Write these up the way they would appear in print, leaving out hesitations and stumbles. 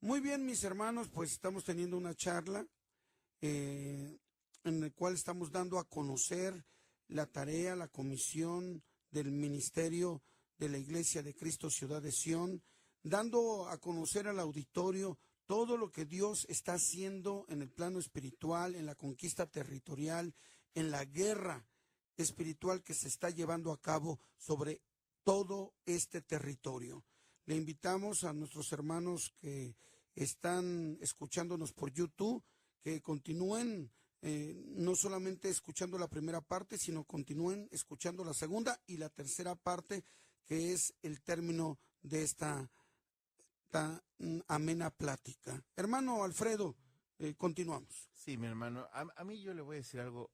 Muy bien, mis hermanos, pues estamos teniendo una charla en la cual estamos dando a conocer la tarea, la comisión del ministerio de la Iglesia de Cristo Ciudad de Sión, dando a conocer al auditorio todo lo que Dios está haciendo en el plano espiritual, en la conquista territorial, en la guerra espiritual que se está llevando a cabo sobre todo este territorio. Le invitamos a nuestros hermanos que están escuchándonos por YouTube, que continúen no solamente escuchando la primera parte, sino continúen escuchando la segunda y la tercera parte, que es el término de esta tan amena plática. Hermano Alfredo, continuamos. Sí, mi hermano, a mí yo le voy a decir algo,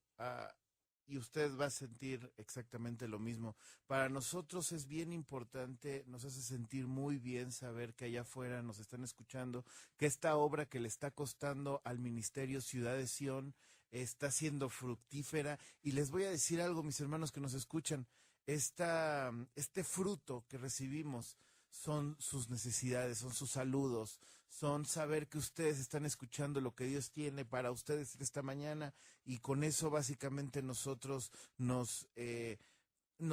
y usted va a sentir exactamente lo mismo. Para nosotros es bien importante, nos hace sentir muy bien saber que allá afuera nos están escuchando, que esta obra que le está costando al Ministerio Ciudad de Sión está siendo fructífera. Y les voy a decir algo, mis hermanos que nos escuchan, este fruto que recibimos son sus necesidades, son sus saludos, son saber que ustedes están escuchando lo que Dios tiene para ustedes esta mañana, y con eso básicamente nosotros nos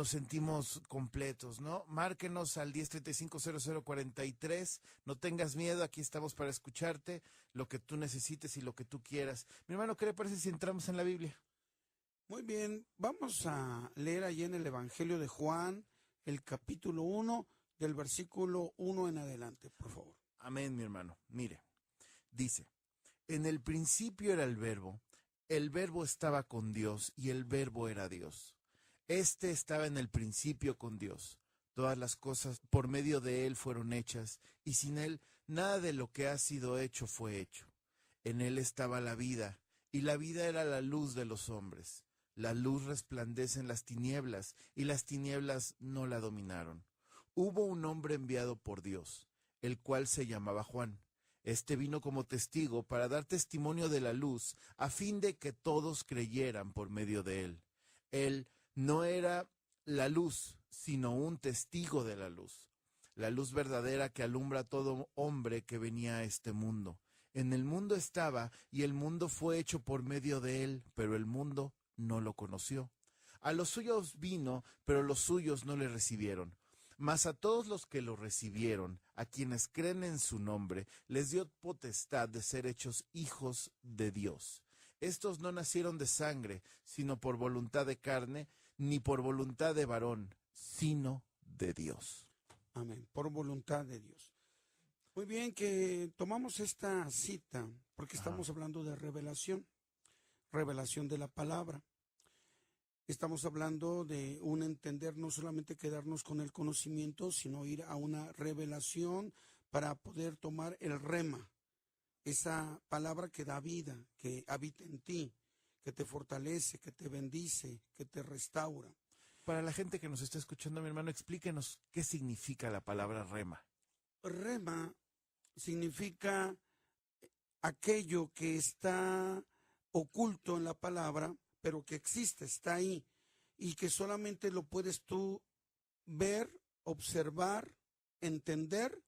sentimos completos, ¿no? Márquenos al 1035-0043, no tengas miedo, aquí estamos para escucharte, lo que tú necesites y lo que tú quieras. Mi hermano, ¿qué le parece si entramos en la Biblia? Muy bien, vamos a leer allí en el Evangelio de Juan, el capítulo 1, del versículo 1 en adelante, por favor. Amén, mi hermano. Mire, dice: en el principio era el verbo estaba con Dios y el verbo era Dios. Este estaba en el principio con Dios. Todas las cosas por medio de él fueron hechas, y sin él nada de lo que ha sido hecho fue hecho. En él estaba la vida, y la vida era la luz de los hombres. La luz resplandece en las tinieblas, y las tinieblas no la dominaron. Hubo un hombre enviado por Dios, el cual se llamaba Juan. Este vino como testigo para dar testimonio de la luz, a fin de que todos creyeran por medio de él. Él no era la luz, sino un testigo de la luz verdadera que alumbra a todo hombre que venía a este mundo. En el mundo estaba, y el mundo fue hecho por medio de él, pero el mundo no lo conoció. A los suyos vino, pero los suyos no le recibieron. Mas a todos los que lo recibieron, a quienes creen en su nombre, les dio potestad de ser hechos hijos de Dios. Estos no nacieron de sangre, sino por voluntad de carne, ni por voluntad de varón, sino de Dios. Amén, por voluntad de Dios. Muy bien, que tomamos esta cita porque estamos hablando de revelación, revelación de la palabra. Estamos hablando de un entender, no solamente quedarnos con el conocimiento, sino ir a una revelación para poder tomar el rema, esa palabra que da vida, que habita en ti, que te fortalece, que te bendice, que te restaura. Para la gente que nos está escuchando, mi hermano, explíquenos qué significa la palabra rema. Rema significa aquello que está oculto en la palabra, pero que existe, está ahí, y que solamente lo puedes tú ver, observar, entender,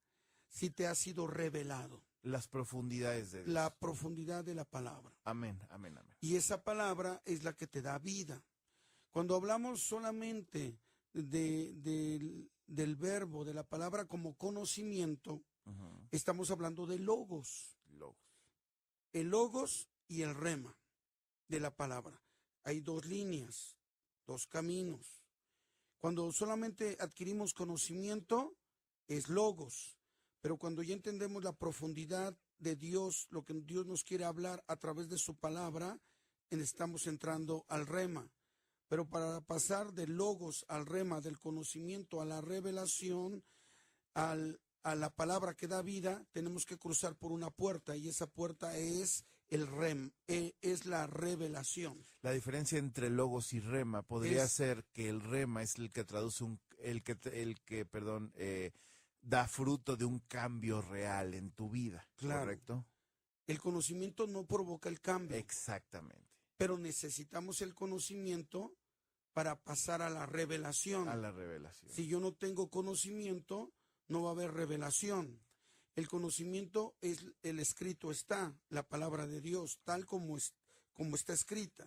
si te ha sido revelado. Las profundidades de Dios. La profundidad de la palabra. Amén, amén, amén. Y esa palabra es la que te da vida. Cuando hablamos solamente del verbo, de la palabra como conocimiento, estamos hablando de logos. El logos y el rema de la palabra. Hay dos líneas, dos caminos. Cuando solamente adquirimos conocimiento, es logos. Pero cuando ya entendemos la profundidad de Dios, lo que Dios nos quiere hablar a través de su palabra, estamos entrando al rema. Pero para pasar del logos al rema, del conocimiento a la revelación, a la palabra que da vida, tenemos que cruzar por una puerta, y esa puerta es el es la revelación. La diferencia entre logos y rema podría ser que el rema es el que traduce da fruto de un cambio real en tu vida, claro. ¿Correcto? El conocimiento no provoca el cambio. Exactamente. Pero necesitamos el conocimiento para pasar a la revelación. A la revelación. Si yo no tengo conocimiento, no va a haber revelación. El conocimiento es el escrito está, la palabra de Dios, tal como está escrita.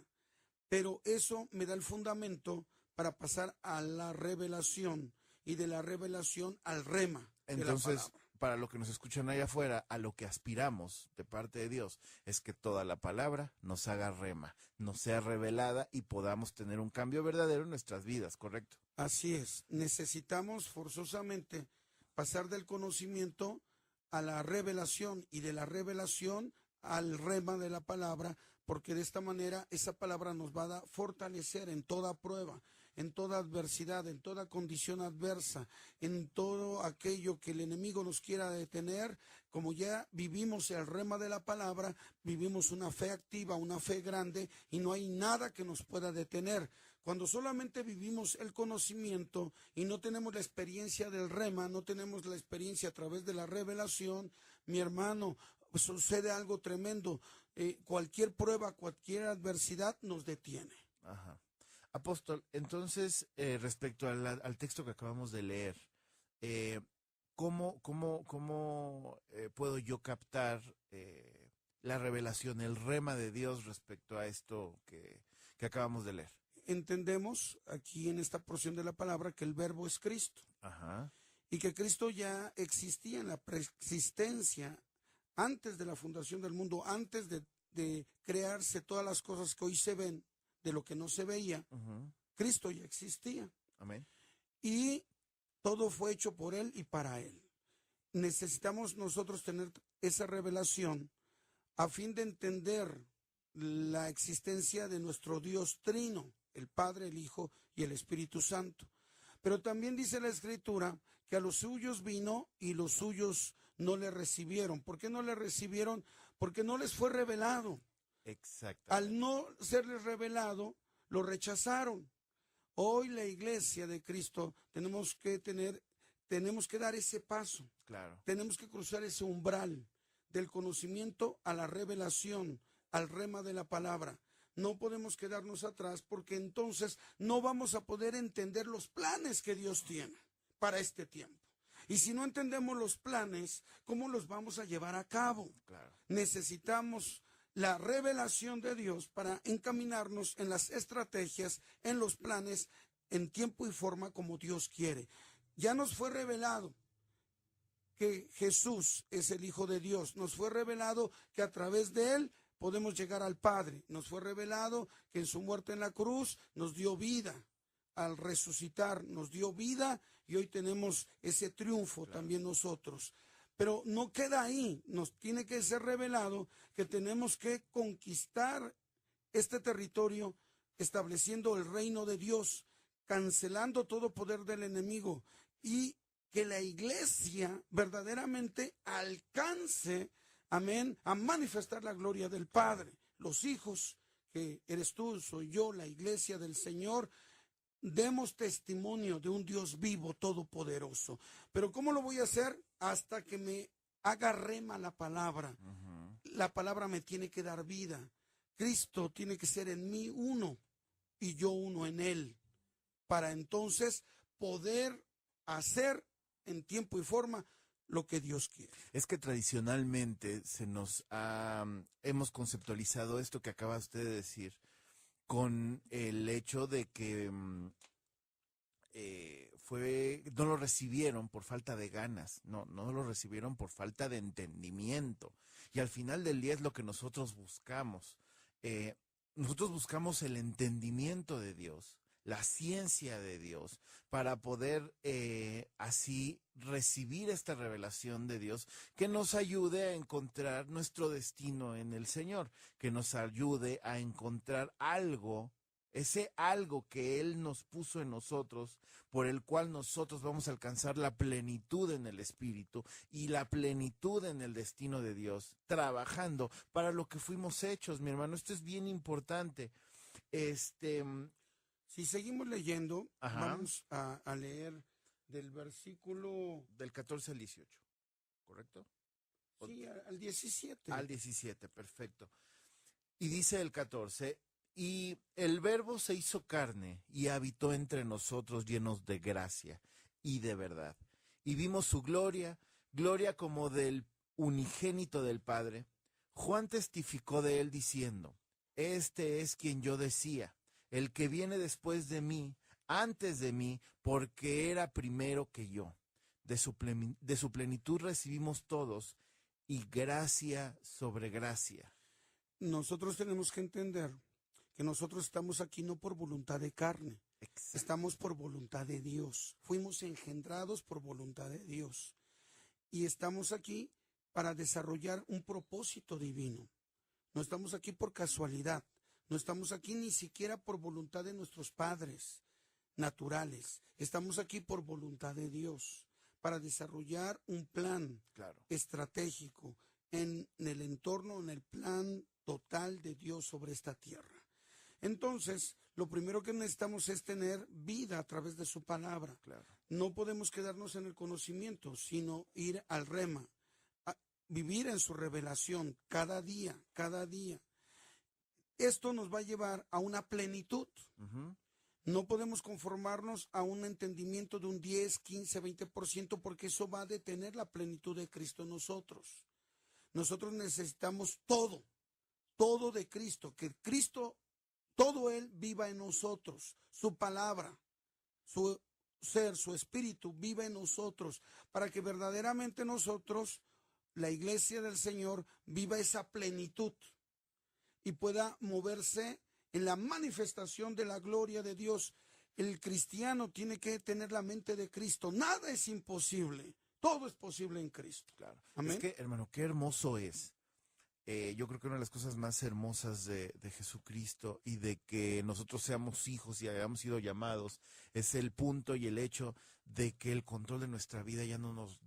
Pero eso me da el fundamento para pasar a la revelación y de la revelación al rema de la Entonces, palabra. para lo que nos escuchan allá afuera, a lo que aspiramos de parte de Dios es que toda la palabra nos haga rema, nos sea revelada y podamos tener un cambio verdadero en nuestras vidas, ¿correcto? Así es, necesitamos forzosamente pasar del conocimiento a la revelación y de la revelación al rema de la palabra, porque de esta manera esa palabra nos va a fortalecer en toda prueba, en toda adversidad, en toda condición adversa, en todo aquello que el enemigo nos quiera detener. Como ya vivimos el rema de la palabra, vivimos una fe activa, una fe grande, y no hay nada que nos pueda detener. Cuando solamente vivimos el conocimiento y no tenemos la experiencia del rema, no tenemos la experiencia a través de la revelación, mi hermano, sucede algo tremendo. Cualquier prueba, cualquier adversidad nos detiene. Ajá. Apóstol, entonces, respecto al texto que acabamos de leer, ¿cómo puedo yo captar la revelación, el rema de Dios respecto a esto que acabamos de leer? Entendemos aquí en esta porción de la palabra que el verbo es Cristo. Ajá. Y que Cristo ya existía en la preexistencia antes de la fundación del mundo, antes de crearse todas las cosas que hoy se ven, de lo que no se veía. Uh-huh. Cristo ya existía. Amén. Y todo fue hecho por Él y para Él. Necesitamos nosotros tener esa revelación a fin de entender la existencia de nuestro Dios trino, el Padre, el Hijo y el Espíritu Santo. Pero también dice la Escritura que a los suyos vino y los suyos no le recibieron. ¿Por qué no le recibieron? Porque no les fue revelado. Exactamente. Al no serles revelado, lo rechazaron. Hoy la iglesia de Cristo tenemos que dar ese paso. Claro. Tenemos que cruzar ese umbral del conocimiento a la revelación, al rema de la palabra. No podemos quedarnos atrás porque entonces no vamos a poder entender los planes que Dios tiene para este tiempo. Y si no entendemos los planes, ¿cómo los vamos a llevar a cabo? Claro. Necesitamos la revelación de Dios para encaminarnos en las estrategias, en los planes, en tiempo y forma como Dios quiere. Ya nos fue revelado que Jesús es el Hijo de Dios. Nos fue revelado que a través de Él podemos llegar al Padre. Nos fue revelado que en su muerte en la cruz nos dio vida. Al resucitar nos dio vida y hoy tenemos ese triunfo, claro, también nosotros. Pero no queda ahí, nos tiene que ser revelado que tenemos que conquistar este territorio estableciendo el reino de Dios, cancelando todo poder del enemigo y que la iglesia verdaderamente alcance, amén, a manifestar la gloria del Padre. Los hijos, que eres tú, soy yo, la iglesia del Señor, demos testimonio de un Dios vivo, todopoderoso. Pero ¿cómo lo voy a hacer? Hasta que me haga rema la palabra. Uh-huh. La palabra me tiene que dar vida. Cristo tiene que ser en mí uno y yo uno en Él. Para entonces poder hacer en tiempo y forma lo que Dios quiere. Es que tradicionalmente hemos conceptualizado esto que acaba usted de decir con el hecho de que no lo recibieron por falta de ganas, no lo recibieron por falta de entendimiento. Y al final del día es lo que nosotros buscamos. Nosotros buscamos el entendimiento de Dios, la ciencia de Dios, para poder así recibir esta revelación de Dios que nos ayude a encontrar nuestro destino en el Señor, que nos ayude a encontrar algo, ese algo que Él nos puso en nosotros, por el cual nosotros vamos a alcanzar la plenitud en el Espíritu y la plenitud en el destino de Dios, trabajando para lo que fuimos hechos, mi hermano. Esto es bien importante. Si seguimos leyendo, ajá, vamos a leer del versículo... Del 14 al 18, ¿correcto? Sí, al 17. Al 17, perfecto. Y dice el 14, y el Verbo se hizo carne y habitó entre nosotros llenos de gracia y de verdad. Y vimos su gloria, gloria como del unigénito del Padre, Juan testificó de él diciendo, este es quien yo decía, el que viene después de mí, antes de mí, porque era primero que yo. De su plenitud recibimos todos, y gracia sobre gracia. Nosotros tenemos que entender que nosotros estamos aquí no por voluntad de carne, Exacto. estamos por voluntad de Dios. Fuimos engendrados por voluntad de Dios. Y estamos aquí para desarrollar un propósito divino. No estamos aquí por casualidad. No estamos aquí ni siquiera por voluntad de nuestros padres naturales. Estamos aquí por voluntad de Dios, para desarrollar un plan estratégico en el entorno, en el plan total de Dios sobre esta tierra. Entonces, lo primero que necesitamos es tener vida a través de su palabra. No podemos quedarnos en el conocimiento, sino ir al rema, a vivir en su revelación cada día, cada día. Esto nos va a llevar a una plenitud. No podemos conformarnos a un entendimiento de un 10, 15, 20%, porque eso va a detener la plenitud de Cristo en nosotros. Nosotros necesitamos todo de Cristo, que Cristo, todo Él viva en nosotros, su palabra, su ser, su espíritu viva en nosotros, para que verdaderamente nosotros, la iglesia del Señor, viva esa plenitud y pueda moverse en la manifestación de la gloria de Dios. El cristiano tiene que tener la mente de Cristo. Nada es imposible. Todo es posible en Cristo. Amén. Es que, hermano, qué hermoso es. Yo creo que una de las cosas más hermosas de Jesucristo y de que nosotros seamos hijos y hayamos sido llamados es el punto y el hecho de que el control de nuestra vida ya no nos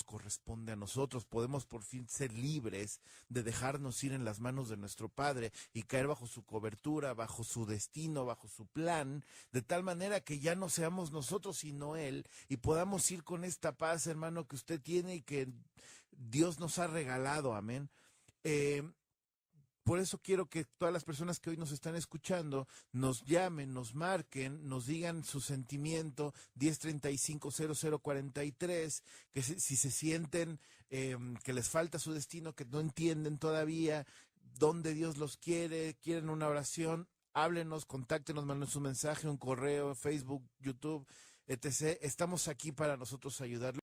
corresponde a nosotros. Podemos por fin ser libres de dejarnos ir en las manos de nuestro Padre y caer bajo su cobertura, bajo su destino, bajo su plan, de tal manera que ya no seamos nosotros sino Él, y podamos ir con esta paz, hermano, que usted tiene y que Dios nos ha regalado. Amén. Por eso quiero que todas las personas que hoy nos están escuchando nos llamen, nos marquen, nos digan su sentimiento, 1035-0043, que si se sienten que les falta su destino, que no entienden todavía dónde Dios los quiere, quieren una oración, háblenos, contáctenos, mándenos un mensaje, un correo, Facebook, YouTube, etc. Estamos aquí para nosotros ayudarles.